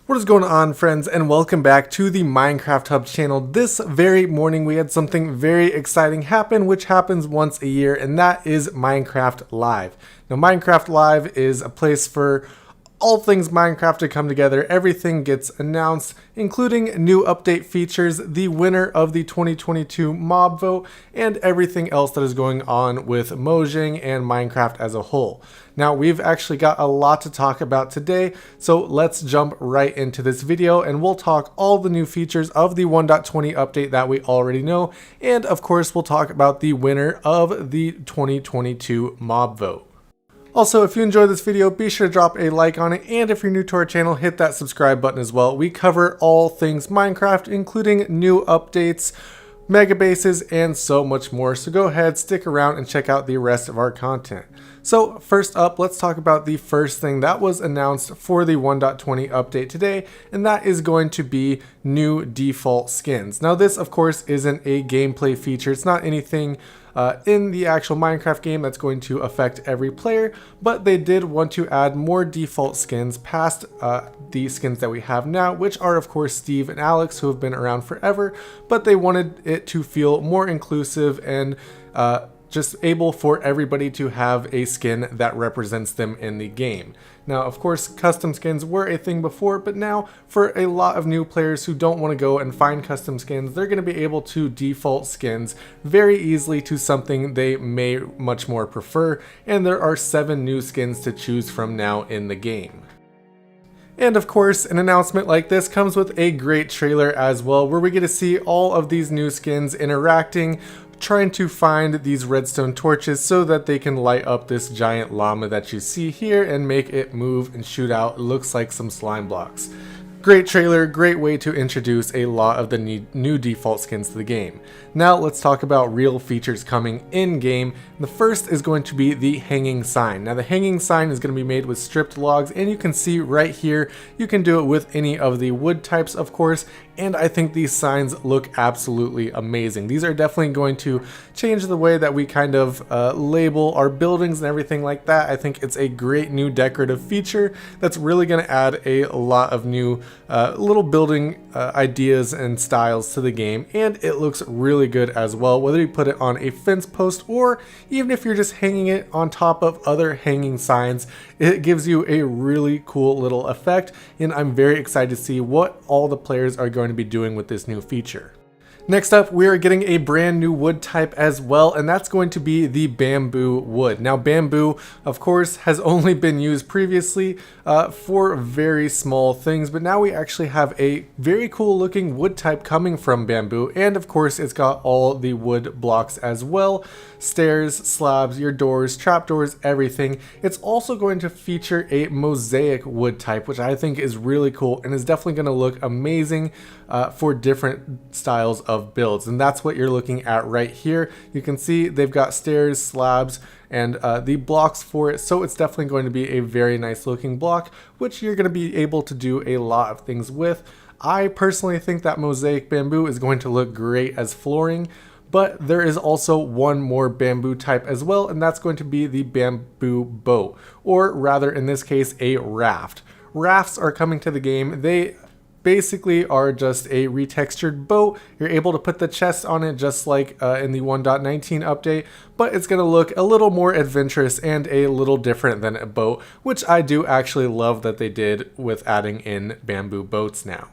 What is going on, friends, and welcome back to the Minecraft Hub channel. This very morning we had something very exciting happen, which happens once a year, and that is Minecraft Live. Now, Minecraft Live is a place for all things Minecraft to come together. Everything gets announced, including new update features, the winner of the 2022 mob vote, and everything else that is going on with Mojang and Minecraft as a whole. Now, we've actually got a lot to talk about today, so let's jump right into this video and we'll talk all the new features of the 1.20 update that we already know, and of course we'll talk about the winner of the 2022 mob vote. Also, if you enjoyed this video, be sure to drop a like on it, and if you're new to our channel, hit that subscribe button as well. We cover all things Minecraft, including new updates, mega bases, and so much more. So go ahead, stick around, and check out the rest of our content. So first up, let's talk about the first thing that was announced for the 1.20 update today, and that is going to be new default skins. Now this, of course, isn't a gameplay feature. It's not anything in the actual Minecraft game that's going to affect every player, but they did want to add more default skins past the skins that we have now, which are of course Steve and Alex, who have been around forever, but they wanted it to feel more inclusive and just able for everybody to have a skin that represents them in the game. Now, of course, custom skins were a thing before, but now for a lot of new players who don't want to go and find custom skins, they're going to be able to default skins very easily to something they may much more prefer, and there are 7 new skins to choose from now in the game. And of course, an announcement like this comes with a great trailer as well, where we get to see all of these new skins interacting, trying to find these redstone torches so that they can light up this giant llama that you see here and make it move and shoot out. It looks like some slime blocks. Great trailer, great way to introduce a lot of the new default skins to the game. Now let's talk about real features coming in game. The first is going to be the hanging sign. Now the hanging sign is going to be made with stripped logs, and you can see right here, you can do it with any of the wood types, of course, and I think these signs look absolutely amazing. These are definitely going to change the way that we kind of label our buildings and everything like that. I think it's a great new decorative feature that's really going to add a lot of new little building ideas and styles to the game, and it looks really good as well, whether you put it on a fence post or even if you're just hanging it on top of other hanging signs. It gives you a really cool little effect, and I'm very excited to see what all the players are going to be doing with this new feature. Next up, we are getting a brand new wood type as well, and that's going to be the bamboo wood. Now, bamboo, of course, has only been used previously for very small things, but now we actually have a very cool looking wood type coming from bamboo, and of course, it's got all the wood blocks as well. Stairs, slabs, your doors, trapdoors, everything. It's also going to feature a mosaic wood type, which I think is really cool and is definitely going to look amazing for different styles of builds, and that's what you're looking at right here. You can see they've got stairs, slabs, and the blocks for it, so it's definitely going to be a very nice looking block, which you're going to be able to do a lot of things with. I personally think that mosaic bamboo is going to look great as flooring, but there is also one more bamboo type as well, and that's going to be the bamboo boat, or rather in this case a raft. Rafts are coming to the game. They basically are just a retextured boat. You're able to put the chest on it just like in the 1.19 update, but it's going to look a little more adventurous and a little different than a boat, which I do actually love that they did with adding in bamboo boats now.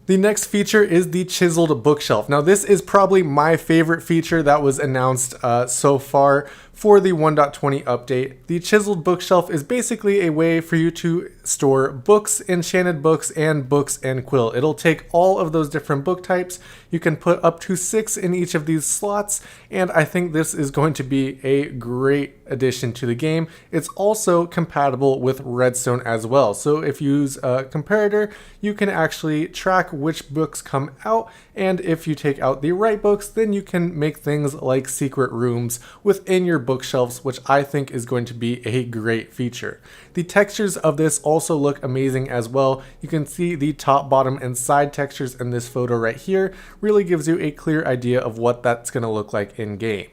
The next feature is the chiseled bookshelf. Now this is probably my favorite feature that was announced so far for the 1.20 update. The chiseled bookshelf is basically a way for you to store books, enchanted books, and books and quill. It'll take all of those different book types. You can put up to 6 in each of these slots, and I think this is going to be a great addition to the game. It's also compatible with redstone as well. So if you use a comparator, you can actually track which books come out, and if you take out the right books, then you can make things like secret rooms within your bookshelves, which I think is going to be a great feature. The textures of this also look amazing as well. You can see the top, bottom, and side textures in this photo right here. Really gives you a clear idea of what that's going to look like in game.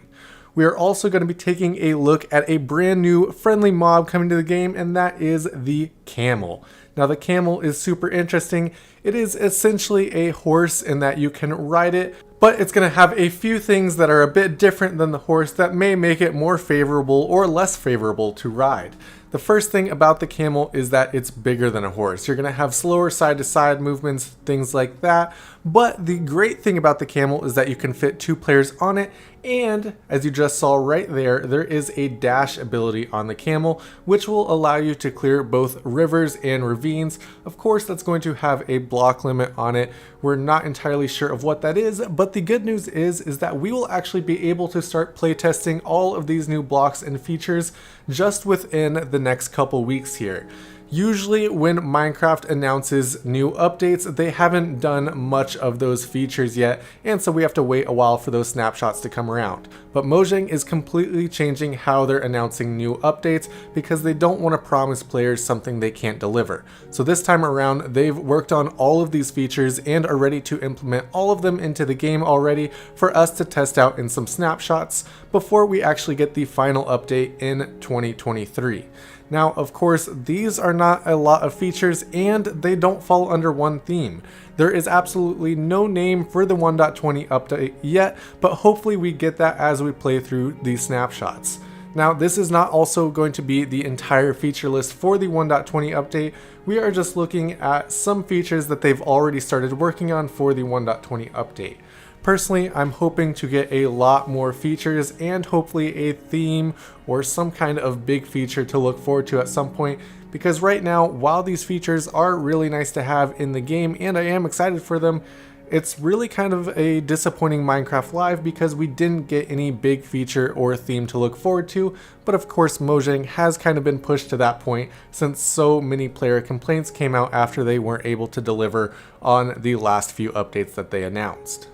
We are also going to be taking a look at a brand new friendly mob coming to the game, and that is the camel. Now the camel is super interesting. It is essentially a horse in that you can ride it, but it's going to have a few things that are a bit different than the horse that may make it more favorable or less favorable to ride. The first thing about the camel is that it's bigger than a horse. You're going to have slower side-to-side movements, things like that. But the great thing about the camel is that you can fit 2 players on it, and as you just saw right there, there is a dash ability on the camel, which will allow you to clear both rivers and ravines. Of course, that's going to have a block limit on it. We're not entirely sure of what that is, but the good news is that we will actually be able to start playtesting all of these new blocks and features just within the next couple weeks here. Usually when Minecraft announces new updates, they haven't done much of those features yet, and so we have to wait a while for those snapshots to come around. But Mojang is completely changing how they're announcing new updates because they don't want to promise players something they can't deliver. So this time around, they've worked on all of these features and are ready to implement all of them into the game already for us to test out in some snapshots before we actually get the final update in 2023. Now, of course, these are not a lot of features and they don't fall under one theme. There is absolutely no name for the 1.20 update yet, but hopefully we get that as we play through these snapshots. Now, this is not also going to be the entire feature list for the 1.20 update. We are just looking at some features that they've already started working on for the 1.20 update. Personally, I'm hoping to get a lot more features and hopefully a theme or some kind of big feature to look forward to at some point, because right now, while these features are really nice to have in the game and I am excited for them, it's really kind of a disappointing Minecraft Live because we didn't get any big feature or theme to look forward to. But of course, Mojang has kind of been pushed to that point since so many player complaints came out after they weren't able to deliver on the last few updates that they announced.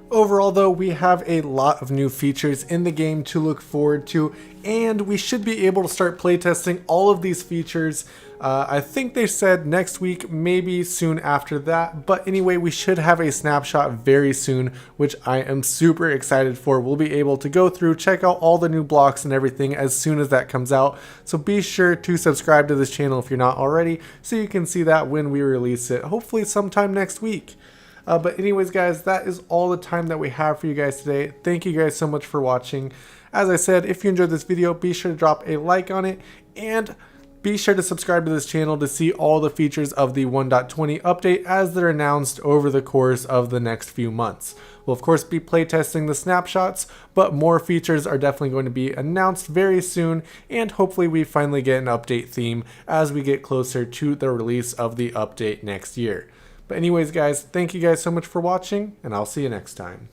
Overall though, we have a lot of new features in the game to look forward to, and we should be able to start playtesting all of these features. I think they said next week, maybe soon after that, but anyway, we should have a snapshot very soon, which I am super excited for. We'll be able to go through, check out all the new blocks and everything as soon as that comes out, so be sure to subscribe to this channel if you're not already, so you can see that when we release it, hopefully sometime next week. But anyways guys, that is all the time that we have for you guys today. Thank you guys so much for watching. As I said, if you enjoyed this video, be sure to drop a like on it and be sure to subscribe to this channel to see all the features of the 1.20 update as they're announced over the course of the next few months. We'll of course be playtesting the snapshots, but more features are definitely going to be announced very soon, and hopefully we finally get an update theme as we get closer to the release of the update next year. But anyways guys, thank you guys so much for watching, and I'll see you next time.